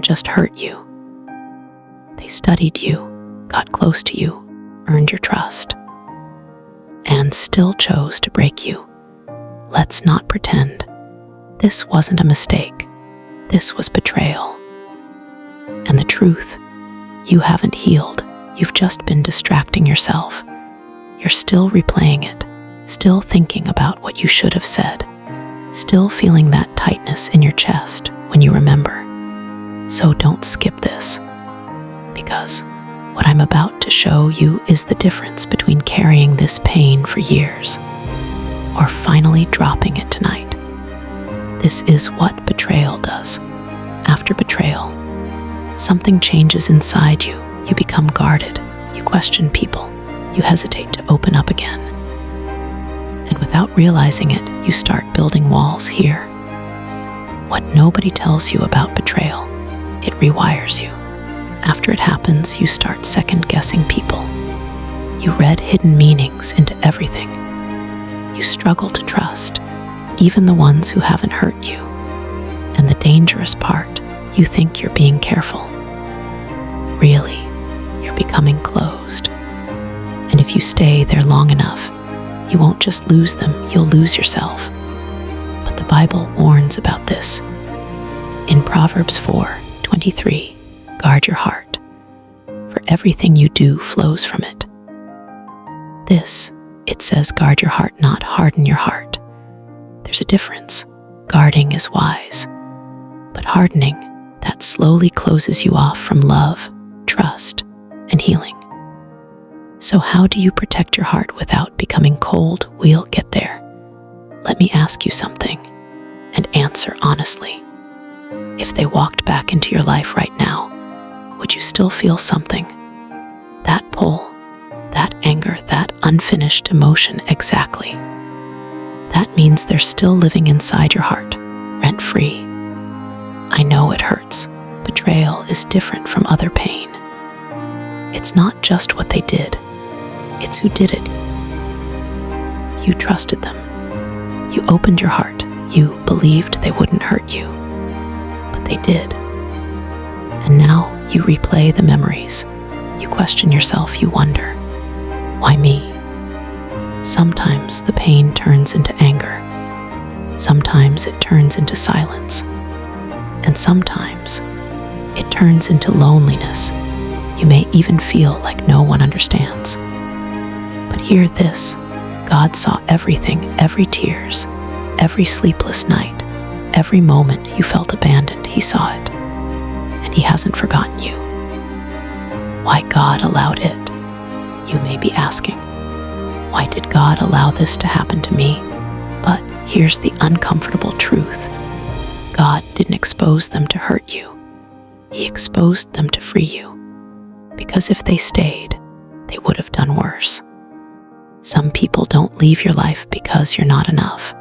just hurt you. They studied you, got close to you, earned your trust, and still chose to break you. Let's not pretend. This wasn't a mistake. This was betrayal. And the truth, you haven't healed. You've just been distracting yourself. You're still replaying it, still thinking about what you should have said, still feeling that tightness in your chest when you remember. So don't skip this, because what I'm about to show you is the difference between carrying this pain for years or finally dropping it tonight. This is what betrayal does. After betrayal, something changes inside you. You become guarded. You question people. You hesitate to open up again. And without realizing it, you start building walls here. What nobody tells you about betrayal, it rewires you. After it happens, you start second-guessing people. You read hidden meanings into everything. You struggle to trust, even the ones who haven't hurt you. And the dangerous part, you think you're being careful. Really, you're becoming closed. And if you stay there long enough, you won't just lose them, you'll lose yourself. But the Bible warns about this. In Proverbs 4:23, guard your heart, for everything you do flows from it. It says guard your heart, not harden your heart. There's a difference. Guarding is wise, but hardening, that slowly closes you off from love, trust, and healing. So how do you protect your heart without becoming cold? We'll get there. Let me ask you something, and answer honestly. If they walked back into your life right now, would you still feel something? That pull, that anger, that unfinished emotion, exactly. That means they're still living inside your heart, rent-free. I know it hurts. Betrayal is different from other pain. It's not just what they did, it's who did it. You trusted them. You opened your heart. You believed they wouldn't hurt you, but they did. And now you replay the memories. You question yourself. You wonder, why me? Sometimes the pain turns into anger. Sometimes it turns into silence. And sometimes it turns into loneliness. You may even feel like no one understands. But hear this, God saw everything, every tears, every sleepless night, every moment you felt abandoned. He saw it, and He hasn't forgotten you. Why God allowed it? You may be asking, why did God allow this to happen to me? But here's the uncomfortable truth. God didn't expose them to hurt you. He exposed them to free you. Because if they stayed, they would have done worse. Some people don't leave your life because you're not enough.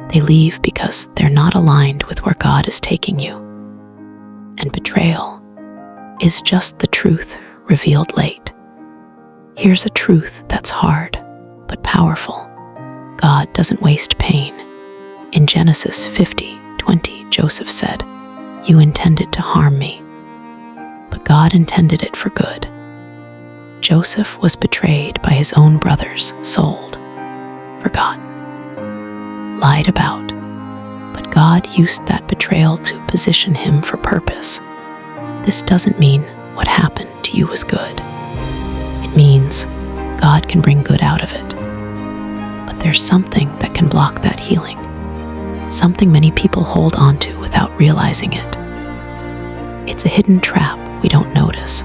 They leave because they're not aligned with where God is taking you. And betrayal is just the truth revealed late. Here's a truth that's hard, but powerful. God doesn't waste pain. In Genesis 50:20, Joseph said, "You intended to harm me, but God intended it for good." Joseph was betrayed by his own brothers, sold, forgotten, lied about, but God used that betrayal to position him for purpose. This doesn't mean what happened to you was good. It means God can bring good out of it. But there's something that can block that healing, something many people hold on to without realizing it. It's a hidden trap we don't notice.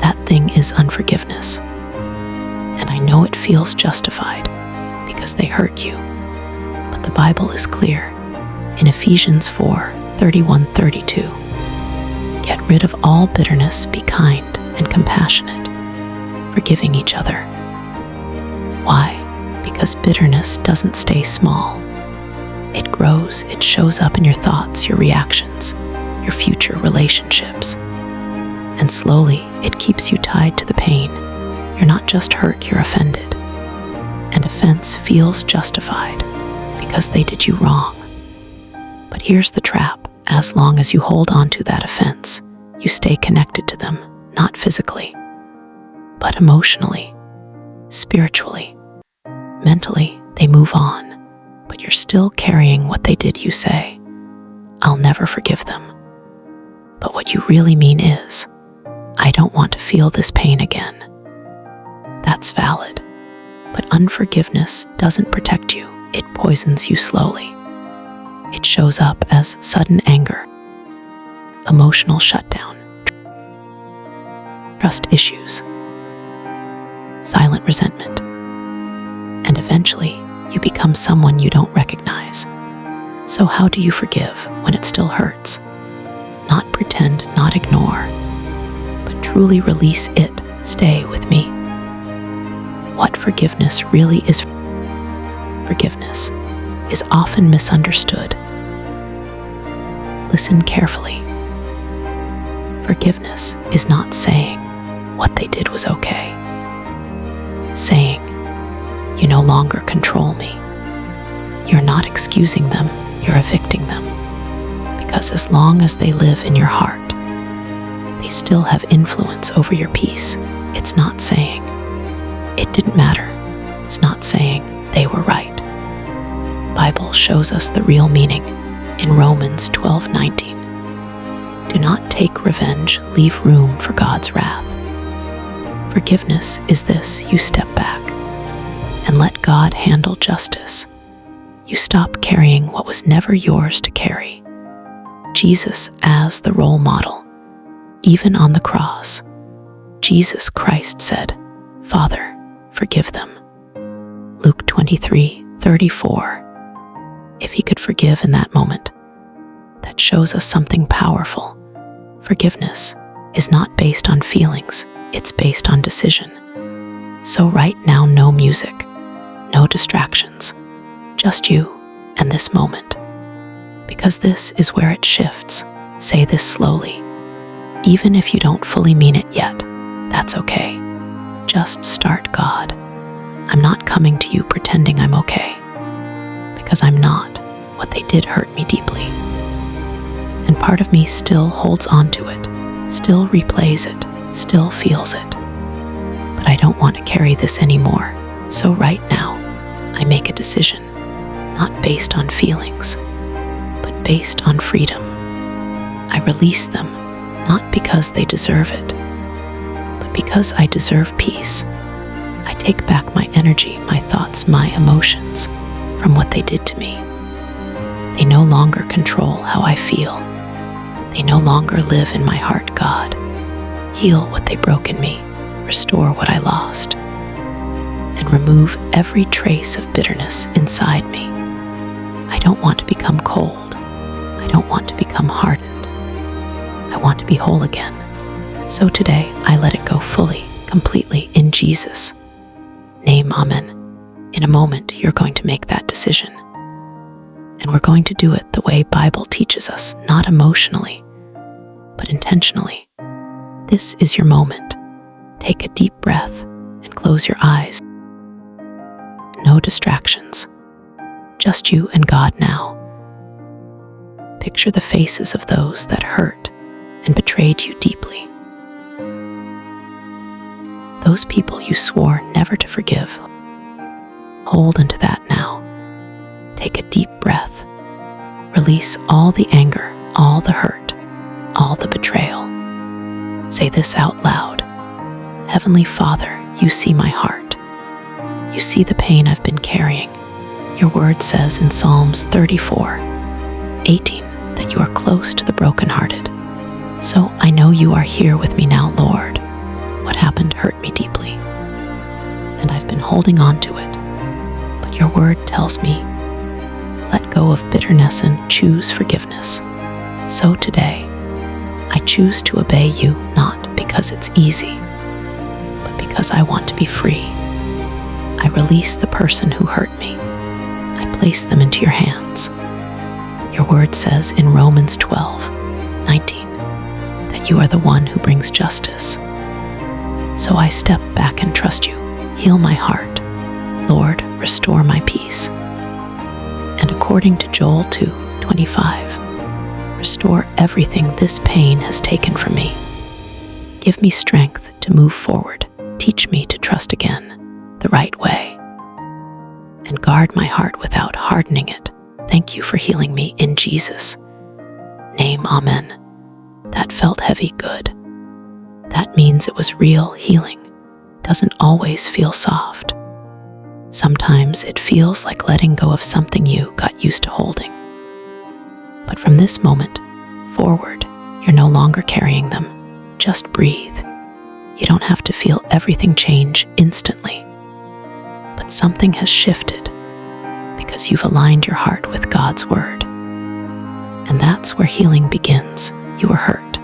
That thing is unforgiveness. And I know it feels justified because they hurt you. But the Bible is clear. In Ephesians 4:31-32, get rid of all bitterness, be kind and compassionate, forgiving each other. Why? Because bitterness doesn't stay small. It grows, it shows up in your thoughts, your reactions, your future relationships. And slowly, it keeps you tied to the pain. You're not just hurt, you're offended. And offense feels justified because they did you wrong. But here's the trap. As long as you hold on to that offense, you stay connected to them, not physically, but emotionally, spiritually, mentally. They move on, but you're still carrying what they did. You say, "I'll never forgive them." But what you really mean is, "I don't want to feel this pain again." That's valid, but unforgiveness doesn't protect you. It poisons you slowly. It shows up as sudden anger, emotional shutdown, trust issues, silent resentment, and eventually you become someone you don't recognize. So how do you forgive when it still hurts? Not pretend, not ignore, but truly release it. Stay with me. What forgiveness really is. Forgiveness is often misunderstood. Listen carefully. Forgiveness is not saying what they did was okay. Saying, "You no longer control me." You're not excusing them, you're evicting them. Because as long as they live in your heart, they still have influence over your peace. It's not saying it didn't matter. It's not saying they were right. Bible shows us the real meaning in Romans 12:19. Do not take revenge, leave room for God's wrath. Forgiveness is this: you step back and let God handle justice. You stop carrying what was never yours to carry. Jesus as the role model. Even on the cross, Jesus Christ said, "Father, forgive them." Luke 23:34. If he could forgive in that moment, that shows us something powerful. Forgiveness is not based on feelings, it's based on decision. So right now, no music, no distractions, just you and this moment. Because this is where it shifts. Say this slowly. Even if you don't fully mean it yet, that's okay. Just start. God, I'm not coming to you pretending I'm okay. Because I'm not. What they did hurt me deeply. And part of me still holds on to it, still replays it, still feels it. But I don't want to carry this anymore. So right now, I make a decision, not based on feelings, but based on freedom. I release them, not because they deserve it, but because I deserve peace. I take back my energy, my thoughts, my emotions from what they did to me. They no longer control how I feel. They no longer live in my heart. God, heal what they broke in me, restore what I lost, and remove every trace of bitterness inside me. I don't want to become cold. I don't want to become hardened. I want to be whole again. So today, I let it go fully, completely in Jesus' name. Amen. In a moment, you're going to make that decision. And we're going to do it the way Bible teaches us, not emotionally, but intentionally. This is your moment. Take a deep breath and close your eyes. No distractions. Just you and God now. Picture the faces of those that hurt and betrayed you deeply. Those people you swore never to forgive. Hold into that now. Take a deep breath. Release all the anger, all the hurt, all the betrayal. Say this out loud. Heavenly Father, you see my heart. You see the pain I've been carrying. Your word says in Psalms 34:18 that you are close to the brokenhearted. So I know you are here with me now, Lord. What happened hurt me deeply, and I've been holding on to it. But your word tells me, let go of bitterness and choose forgiveness. So today, I choose to obey you, not because it's easy, but because I want to be free. I release the person who hurt me. I place them into your hands. Your word says in Romans 12:19 that you are the one who brings justice. So I step back and trust you. Heal my heart. Lord, restore my peace. And according to Joel 2:25, Restore everything this pain has taken from me. Give me strength to move forward. Teach me to trust again the right way. And guard my heart without hardening it. Thank you for healing me in Jesus' name. Amen. That felt heavy. Good. That means it was real. Healing doesn't always feel soft. Sometimes it feels like letting go of something you got used to holding. But from this moment forward, you're no longer carrying them. Just breathe. You don't have to feel everything change instantly. But something has shifted because you've aligned your heart with God's word. And that's where healing begins. You were hurt,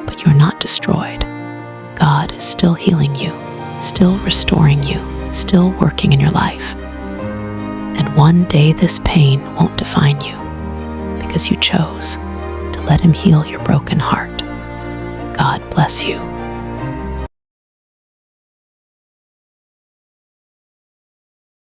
but you're not destroyed. God is still healing you, still restoring you, still working in your life. And one day this pain won't define you because you chose to let him heal your broken heart. God bless you.